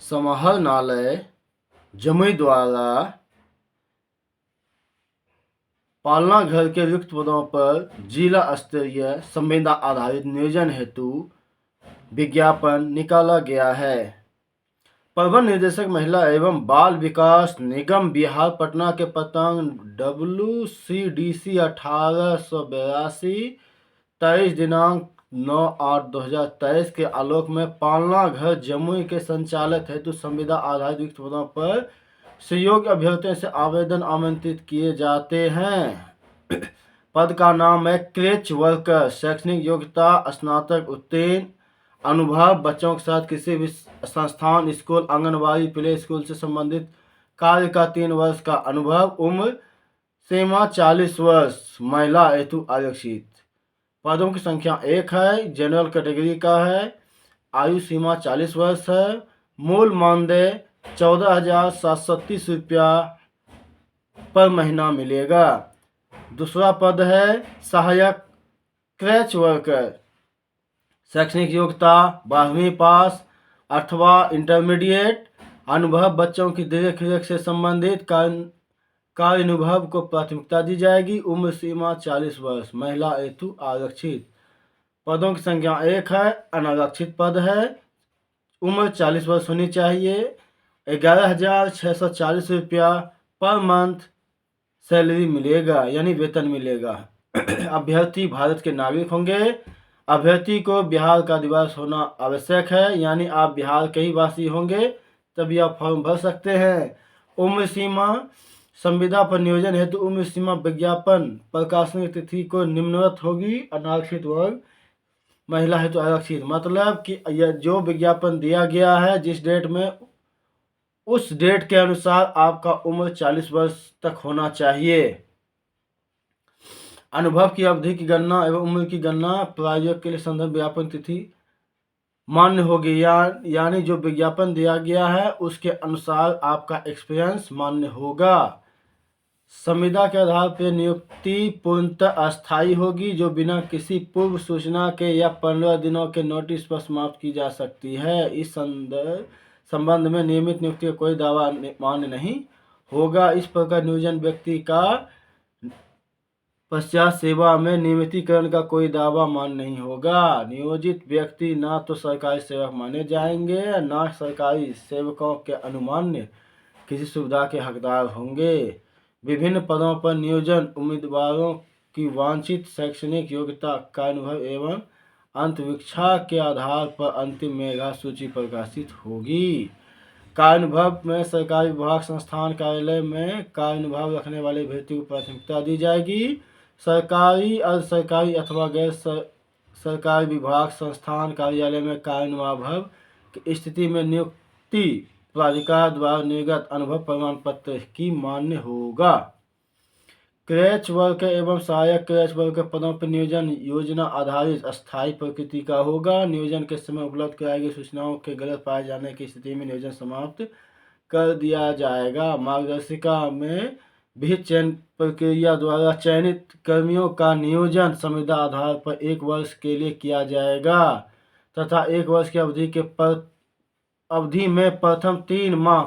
समाहरणालय जमुई द्वारा पालना घर के रिक्त पदों पर जिला स्तरीय संविदा आधारित नियोजन हेतु विज्ञापन निकाला गया है। प्रबंध निदेशक महिला एवं बाल विकास निगम बिहार पटना के पत्रांक WCDC 1882 23 दिनांक 9/8/2023 के आलोक में पालना घर जमुई के संचालक हेतु संविदा आधारित रिक्त पदों पर सुयोग्य अभ्यर्थियों से आवेदन आमंत्रित किए जाते हैं। पद का नाम है क्रेच वर्कर। शैक्षणिक योग्यता स्नातक उत्तीर्ण, अनुभव बच्चों के साथ किसी भी संस्थान, स्कूल, आंगनबाड़ी, प्ले स्कूल से संबंधित कार्य का 3 वर्ष का अनुभव। उम्र सीमा 40 वर्ष, महिला हेतु आरक्षित। पदों की संख्या 1 है, जनरल कैटेगरी का है। आयु सीमा 40 वर्ष है। मूल मानदेय 14,730 रुपया पर महीना मिलेगा। दूसरा पद है सहायक क्रैच वर्कर। शैक्षणिक योग्यता 12वीं पास अथवा इंटरमीडिएट, अनुभव बच्चों की देख रेख से संबंधित कार्य अनुभव को प्राथमिकता दी जाएगी। उम्र सीमा 40 वर्ष, महिला हेतु आरक्षित। पदों की संख्या 1 है, अनारक्षित पद है। उम्र 40 वर्ष होनी चाहिए। 11,640 रुपया पर मंथ सैलरी मिलेगा, यानी वेतन मिलेगा। अभ्यर्थी भारत के नागरिक होंगे। अभ्यर्थी को बिहार का निवासी होना आवश्यक है, यानी आप बिहार के ही वासी होंगे तभी आप फॉर्म भर सकते हैं। उम्र सीमा संविदा पर नियोजन हेतु उम्र सीमा विज्ञापन प्रकाशन की तिथि को निम्नवत होगी। अनारक्षित वर्ग, महिला हेतु आरक्षित। मतलब कि यह जो विज्ञापन दिया गया है जिस डेट में, उस डेट के अनुसार आपका उम्र 40 वर्ष तक होना चाहिए। अनुभव की अवधि की गणना एवं उम्र की गणना प्रायोजक के लिए संदर्भ विज्ञापन तिथि मान्य होगी, यानी जो विज्ञापन दिया गया है उसके अनुसार आपका एक्सपीरियंस मान्य होगा। संविदा के आधार पर नियुक्ति पूर्णतः अस्थायी होगी, जो बिना किसी पूर्व सूचना के या 15 दिनों के नोटिस पर समाप्त की जा सकती है। इस संबंध में नियमित नियुक्ति का कोई दावा मान्य नहीं होगा। इस प्रकार नियोजन व्यक्ति का पश्चात सेवा में नियमितीकरण का कोई दावा मान्य नहीं होगा। नियोजित व्यक्ति ना तो सरकारी सेवक माने जाएंगे, ना सरकारी सेवकों के अनुमान्य किसी सुविधा के हकदार होंगे। विभिन्न पदों पर नियोजन उम्मीदवारों की वांछित शैक्षणिक योग्यता का अनुभव एवं अंतवीक्षा के आधार पर अंतिम मेधा सूची प्रकाशित होगी। कार्यानुभव में सरकारी विभाग संस्थान कार्यालय में कार्यानुभव रखने वाले अभ्यर्थी को प्राथमिकता दी जाएगी। सरकारी, अर्ध सरकारी अथवा गैर सरकारी विभाग संस्थान कार्यालय में कार्यानुभव की स्थिति में नियुक्ति प्राधिकार द्वारा निर्गत अनुभव प्रमाण पत्र की मान्य होगा। क्रैच वर्कर एवं सहायक क्रैच वर्कर पदों पर नियोजन योजना आधारित अस्थायी प्रकृति का होगा। नियोजन के समय उपलब्ध कराई गई सूचनाओं के गलत पाए जाने की स्थिति में नियोजन समाप्त कर दिया जाएगा। मार्गदर्शिका में भी चयन प्रक्रिया द्वारा चयनित कर्मियों का नियोजन संविदा आधार पर 1 वर्ष के लिए किया जाएगा तथा 1 वर्ष की अवधि में प्रथम 3 माह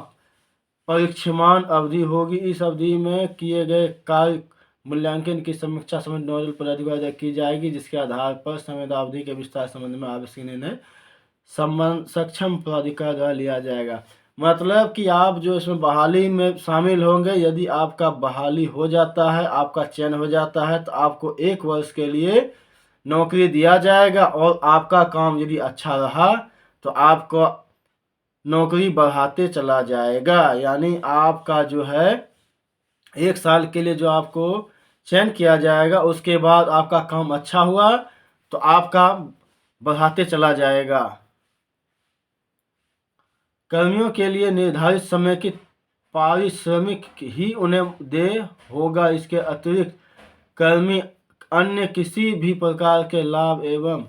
परीक्षमान अवधि होगी। इस अवधि में किए गए कार्य मूल्यांकन की समीक्षा संबंधित नोडल पदाधिकारी की जाएगी, जिसके आधार पर संविदा अवधि के विस्तार संबंध में आवश्यक निर्णय सक्षम पदाधिकारी द्वारा लिया जाएगा। मतलब कि आप जो इसमें बहाली में शामिल होंगे, यदि आपका बहाली हो जाता है, आपका चयन हो जाता है, तो आपको 1 वर्ष के लिए नौकरी दिया जाएगा और आपका काम यदि अच्छा रहा तो आपको नौकरी बढ़ाते चला जाएगा। यानी आपका जो है 1 साल के लिए जो आपको चयन किया जाएगा, उसके बाद आपका काम अच्छा हुआ तो आपका बढ़ाते चला जाएगा। कर्मियों के लिए निर्धारित समय की पारिश्रमिक ही उन्हें दे होगा। इसके अतिरिक्त कर्मी अन्य किसी भी प्रकार के लाभ एवं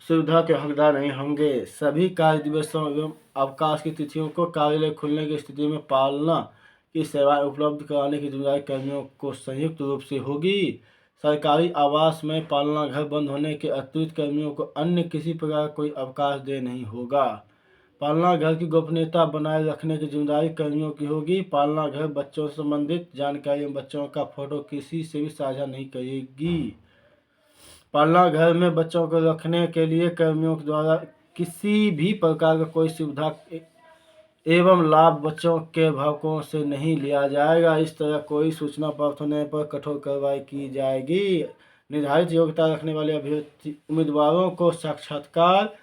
सुविधा के हकदार नहीं होंगे। सभी कार्य दिवसों एवं अवकाश की तिथियों को कार्यालय खुलने की स्थिति में पालना की सेवाएं उपलब्ध कराने की जिम्मेदारी कर्मियों को संयुक्त रूप से होगी। सरकारी आवास में पालना घर बंद होने के अतिरिक्त कर्मियों को अन्य किसी प्रकार कोई अवकाश दे नहीं होगा। पालना घर की गोपनीयता बनाए रखने की जिम्मेदारी कर्मियों की होगी। पालना घर बच्चों से संबंधित जानकारी एवं बच्चों का फोटो किसी से भी साझा नहीं करेगी। पालना घर में बच्चों को रखने के लिए कर्मियों के द्वारा किसी भी प्रकार का कोई सुविधा एवं लाभ बच्चों के अभिभावकों से नहीं लिया जाएगा। इस तरह कोई सूचना प्राप्त होने पर कठोर कार्रवाई की जाएगी। निर्धारित योग्यता रखने वाले अभ्यर्थी उम्मीदवारों को साक्षात्कार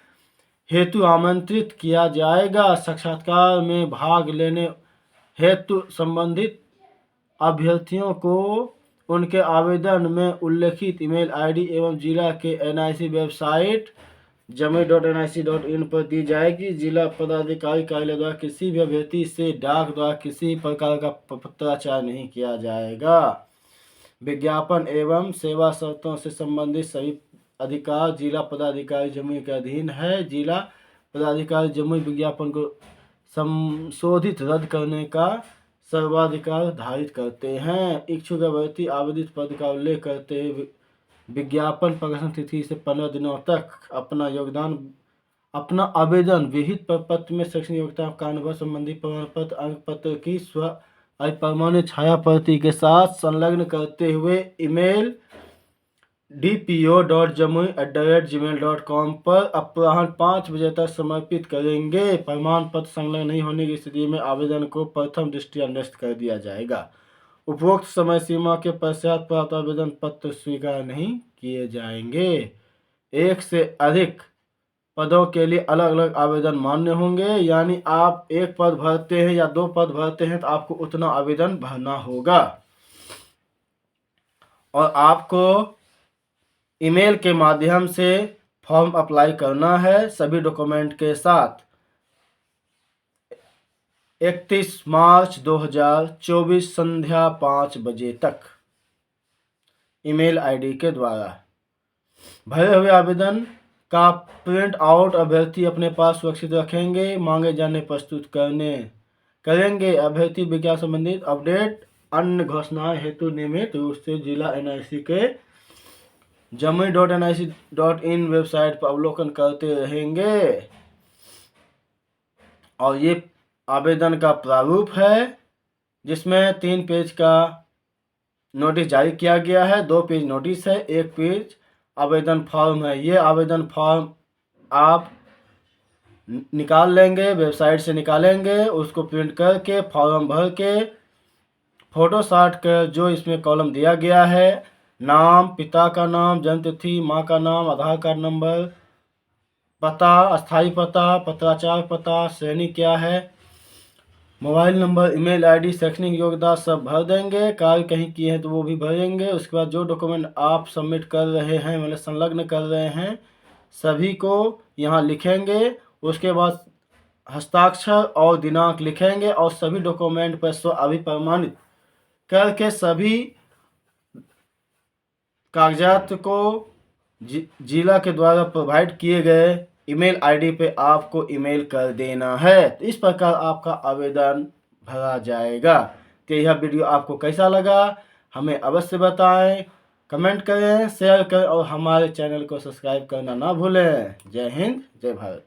हेतु आमंत्रित किया जाएगा। साक्षात्कार में भाग लेने हेतु संबंधित अभ्यर्थियों को उनके आवेदन में उल्लेखित ईमेल आईडी एवं जिला के एनआईसी वेबसाइट jamui.nic.in पर दी जाएगी। जिला पदाधिकारी कार्यालय द्वारा किसी भी अभ्यर्थी से डाक द्वारा किसी प्रकार का पत्राचार नहीं किया जाएगा। विज्ञापन एवं सेवा शर्तों से संबंधित सभी अधिकार जिला पदाधिकारी जमुई के अधीन है। जिला पदाधिकारी जमुई विज्ञापन को संशोधित रद्द करने का सर्वाधिकार धारित करते हैं। इच्छुक अभ्यर्थी आवेदित पद का उल्लेख करते हुए विज्ञापन प्रकाशन तिथि से 15 दिनों तक अपना आवेदन विहित प्रपत्र में शैक्षणिक योग्यता का अनुभव संबंधी प्रमाण पत्र अंक पत्र की स्व अप्रमाणित छाया प्रति के साथ संलग्न करते हुए ईमेल dpo.jamui@gmail.com पर अपराह्न 5 बजे तक समर्पित करेंगे। प्रमाण पत्र संलग्न नहीं होने की स्थिति में आवेदन को प्रथम दृष्टया निरस्त कर दिया जाएगा। उपरोक्त समय सीमा के पश्चात प्राप्त आवेदन पत्र स्वीकार नहीं किए जाएंगे। एक से अधिक पदों के लिए अलग अलग आवेदन मान्य होंगे। यानी आप एक पद भरते हैं या 2 पद भरते हैं तो आपको उतना आवेदन भरना होगा और आपको ईमेल के माध्यम से फॉर्म अप्लाई करना है सभी डॉक्यूमेंट के साथ। 31 मार्च 2024 संध्या 5 बजे तक ईमेल आईडी के द्वारा भरे हुए आवेदन का प्रिंट आउट अभ्यर्थी अपने पास सुरक्षित रखेंगे। मांगे जाने प्रस्तुत करेंगे। अभ्यर्थी विज्ञापन संबंधित अपडेट अन्य घोषणाएं हेतु नियमित रूप से जिला एनआईसी के jamui.nic.in वेबसाइट पर अवलोकन करते रहेंगे। और ये आवेदन का प्रारूप है जिसमें 3 पेज का नोटिस जारी किया गया है। 2 पेज नोटिस है, 1 पेज आवेदन फॉर्म है। ये आवेदन फॉर्म आप निकाल लेंगे, वेबसाइट से निकालेंगे, उसको प्रिंट करके फॉर्म भर के फोटो साट कर जो इसमें कॉलम दिया गया है, नाम, पिता का नाम, जन्म तिथि, माँ का नाम, आधार कार्ड नंबर, पता, अस्थायी पता, पत्राचार पता, श्रेणी क्या है, मोबाइल नंबर, ईमेल आईडी, शैक्षणिक योग्यता सब भर देंगे। कार्य कहीं किए हैं तो वो भी भरेंगे। उसके बाद जो डॉक्यूमेंट आप सबमिट कर रहे हैं मतलब संलग्न कर रहे हैं सभी को यहाँ लिखेंगे। उसके बाद हस्ताक्षर और दिनांक लिखेंगे और सभी डॉक्यूमेंट पर स्व अभिप्रमाणित करके सभी कागजात को जिला के द्वारा प्रोवाइड किए गए ईमेल आईडी पे आपको ईमेल कर देना है। तो इस प्रकार आपका आवेदन भरा जाएगा। तो यह वीडियो आपको कैसा लगा हमें अवश्य बताएं, कमेंट करें, शेयर करें और हमारे चैनल को सब्सक्राइब करना ना भूलें। जय हिंद, जय भारत।